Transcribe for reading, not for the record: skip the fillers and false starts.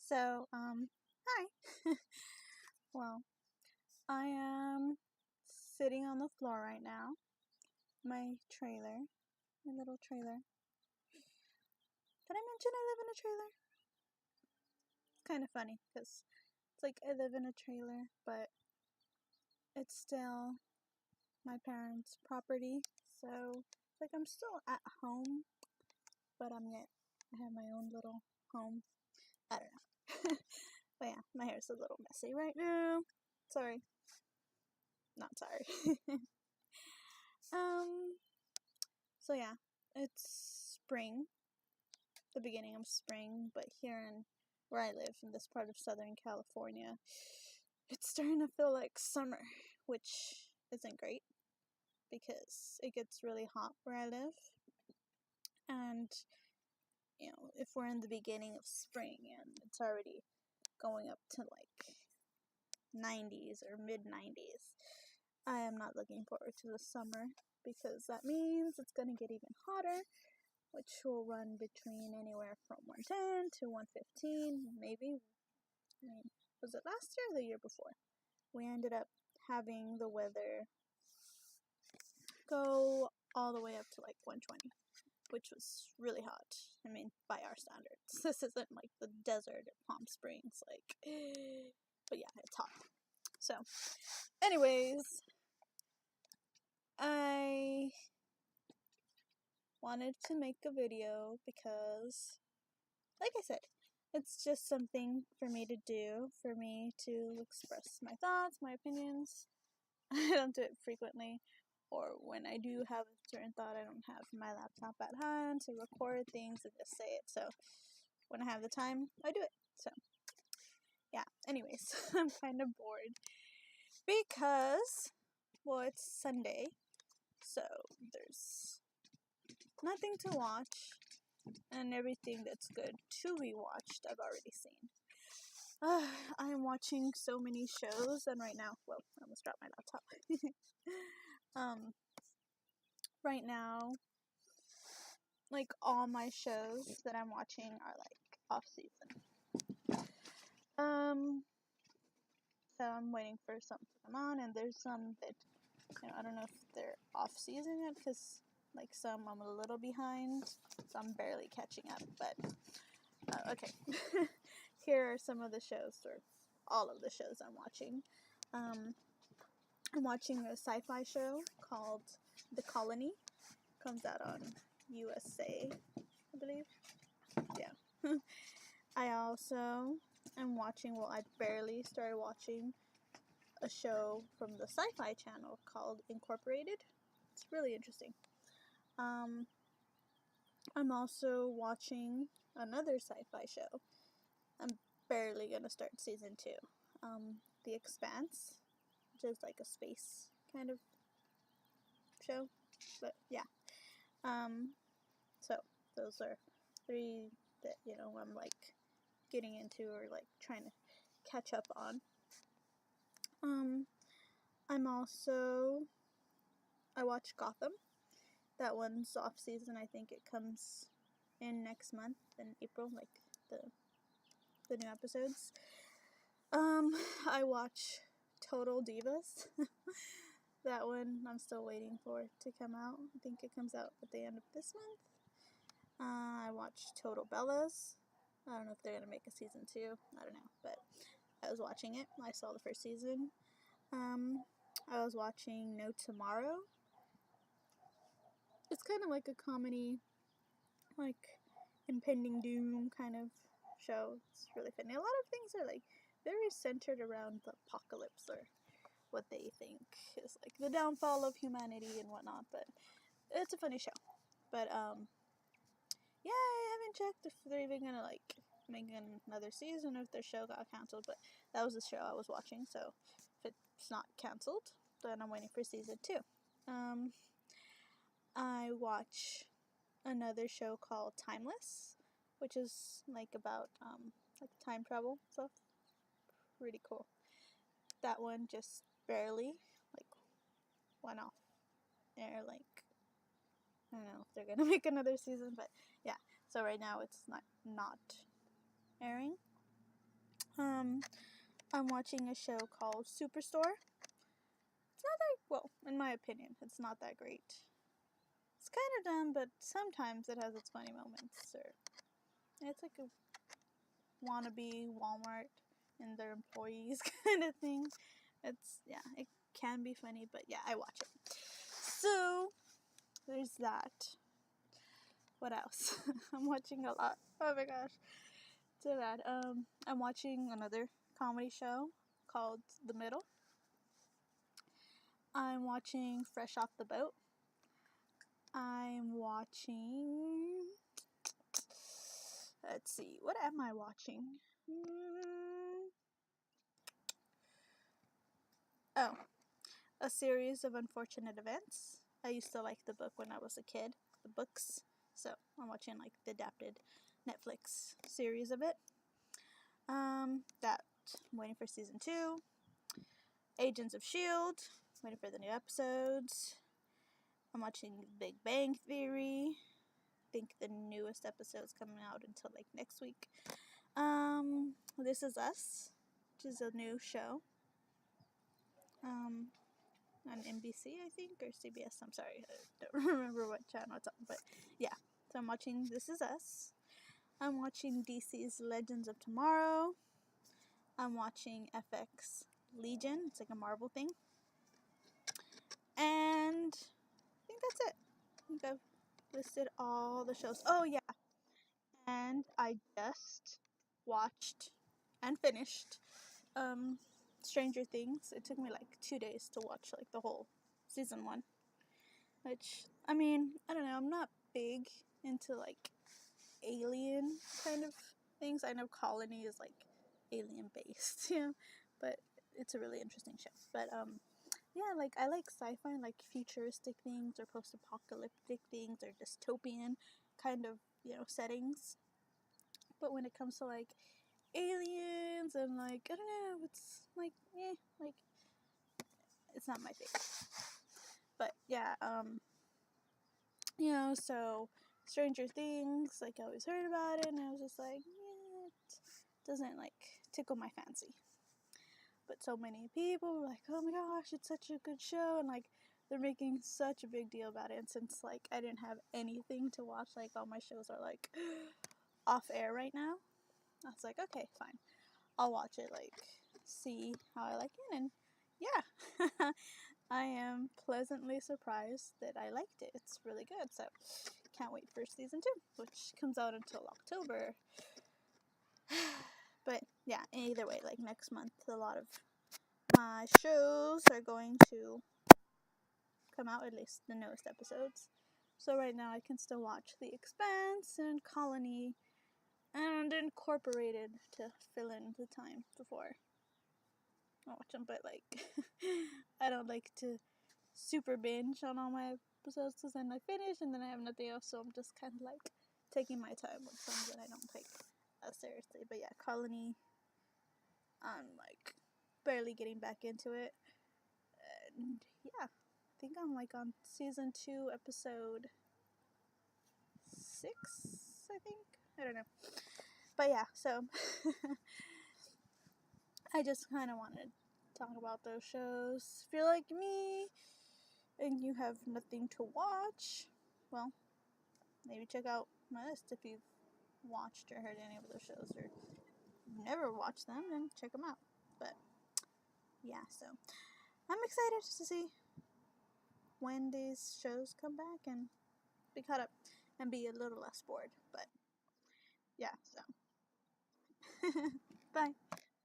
So, hi. Well, I am sitting on the floor right now. My trailer, my little trailer. Did I mention I live in a trailer? It's kind of funny because it's like I live in a trailer, but it's still my parents' property. So, it's like I'm still at home, but I have my own little home. I don't know. But yeah, my hair's a little messy right now. Sorry. Not sorry. um, So yeah, it's spring, the beginning of spring, but here in where I live in this part of Southern California, it's starting to feel like summer, which isn't great because it gets really hot where I live. And if we're in the beginning of spring and it's already going up to like 90s or mid 90s, I am not looking forward to the summer because that means it's going to get even hotter, which will run between anywhere from 110 to 115, maybe. I mean, was it last year or the year before? We ended up having the weather go all the way up to like 120, which was really hot. I mean, by our standards. This isn't like the desert of Palm Springs, like, but yeah, it's hot. So, anyways, I wanted to make a video because, like I said, it's just something for me to do, for me to express my thoughts, my opinions. I don't do it frequently, or when I do have a certain thought, I don't have my laptop at hand to record things and just say it. So when I have the time, I do it. So yeah, anyways, I'm kind of bored because, well, it's Sunday, so there's nothing to watch, and everything that's good to be watched, I've already seen. I am watching so many shows, and right now, well, I almost dropped my laptop. Right now, like all my shows that I'm watching are like off season. So I'm waiting for some to come on, and there's some that I don't know if they're off season yet because like some I'm a little behind, so I'm barely catching up. But okay, here are some of the shows, or all of the shows I'm watching. I'm watching a sci-fi show called The Colony. Comes out on USA, I believe. Yeah. I also am watching, well, I barely started watching a show from the Sci-Fi Channel called Incorporated. It's really interesting. I'm also watching another sci-fi show. I'm barely gonna start season 2. The Expanse, which is like a space kind of show. But yeah. So those are 3 that, I'm like getting into or like trying to catch up on. I'm also, I watch Gotham. That one's off season. I think it comes in next month in April, like the new episodes. I watch Total Divas. That one I'm still waiting for it to come out. I think it comes out at the end of this month. I watch Total Bellas. I don't know if they're gonna make a season 2. I don't know, but I was watching it. I saw the first season. I was watching No Tomorrow. It's kind of like a comedy, like impending doom kind of show. It's really funny. A lot of things are like very centered around the apocalypse or what they think is like the downfall of humanity and whatnot. But it's a funny show. But yeah, I haven't checked if they're even gonna like make another season or if their show got canceled. But that was the show I was watching. So if it's not canceled, then I'm waiting for season 2. I watch another show called Timeless, which is like about like time travel stuff. Pretty cool. That one just barely like went off air. Like I don't know if they're gonna make another season, but yeah. So right now it's not airing. I'm watching a show called Superstore. It's not that, well, in my opinion, it's not that great. It's kind of dumb, but sometimes it has its funny moments. Or it's like a wannabe Walmart and their employees kind of thing. It's, yeah, it can be funny, but yeah, I watch it. So, there's that. What else? I'm watching a lot. Oh my gosh. So bad. I'm watching another comedy show called The Middle. I'm watching Fresh Off the Boat. I'm watching... Let's see. What am I watching? Oh, A Series of Unfortunate Events. I used to like the book when I was a kid. The books. So I'm watching like the adapted Netflix series of it. That I'm waiting for season 2. Agents of S.H.I.E.L.D. Waiting for the new episodes. I'm watching Big Bang Theory. I think the newest episode's coming out until like next week. This Is Us, which is a new show. On NBC, I think, or CBS. I'm sorry, I don't remember what channel it's on, but yeah. So I'm watching This Is Us. I'm watching DC's Legends of Tomorrow. I'm watching FX Legion. It's like a Marvel thing. And I think that's it. I think I've listed all the shows. Oh, yeah. And I just watched and finished Stranger Things. It took me like 2 days to watch like the whole season 1. Which, I mean, I don't know. I'm not big into like alien kind of things. I know Colony is like alien based, yeah, but it's a really interesting show. But yeah, like I like sci-fi, like futuristic things or post-apocalyptic things or dystopian kind of, settings. But when it comes to like aliens and like I don't know, it's like like it's not my thing. But yeah, so Stranger Things, like I always heard about it, and I was just like, yeah, it doesn't like tickle my fancy. But so many people were like, oh my gosh, it's such a good show, and like they're making such a big deal about it. And since like I didn't have anything to watch, like all my shows are like off air right now, I was like, okay, fine, I'll watch it, like see how I like it, and yeah. I am pleasantly surprised that I liked it. It's really good, so can't wait for season 2, which comes out until October. But yeah, either way, like next month, a lot of my shows are going to come out, at least the newest episodes. So right now I can still watch The Expanse and Colony and Incorporated to fill in the time before I watch them. But like, I don't like to super binge on all my episodes because then I finish and then I have nothing else, so I'm just kind of like taking my time with some that I don't take seriously. But yeah, Colony, I'm like barely getting back into it, and yeah, I think I'm like on season 2, episode 6, I think. I don't know. But yeah, so I just kind of wanted to talk about those shows. If you're like me and you have nothing to watch, well, maybe check out my list if you've watched or heard any of those shows, or never watched them, then check them out. But yeah, so I'm excited to see when these shows come back and be caught up and be a little less bored. But yeah, so bye.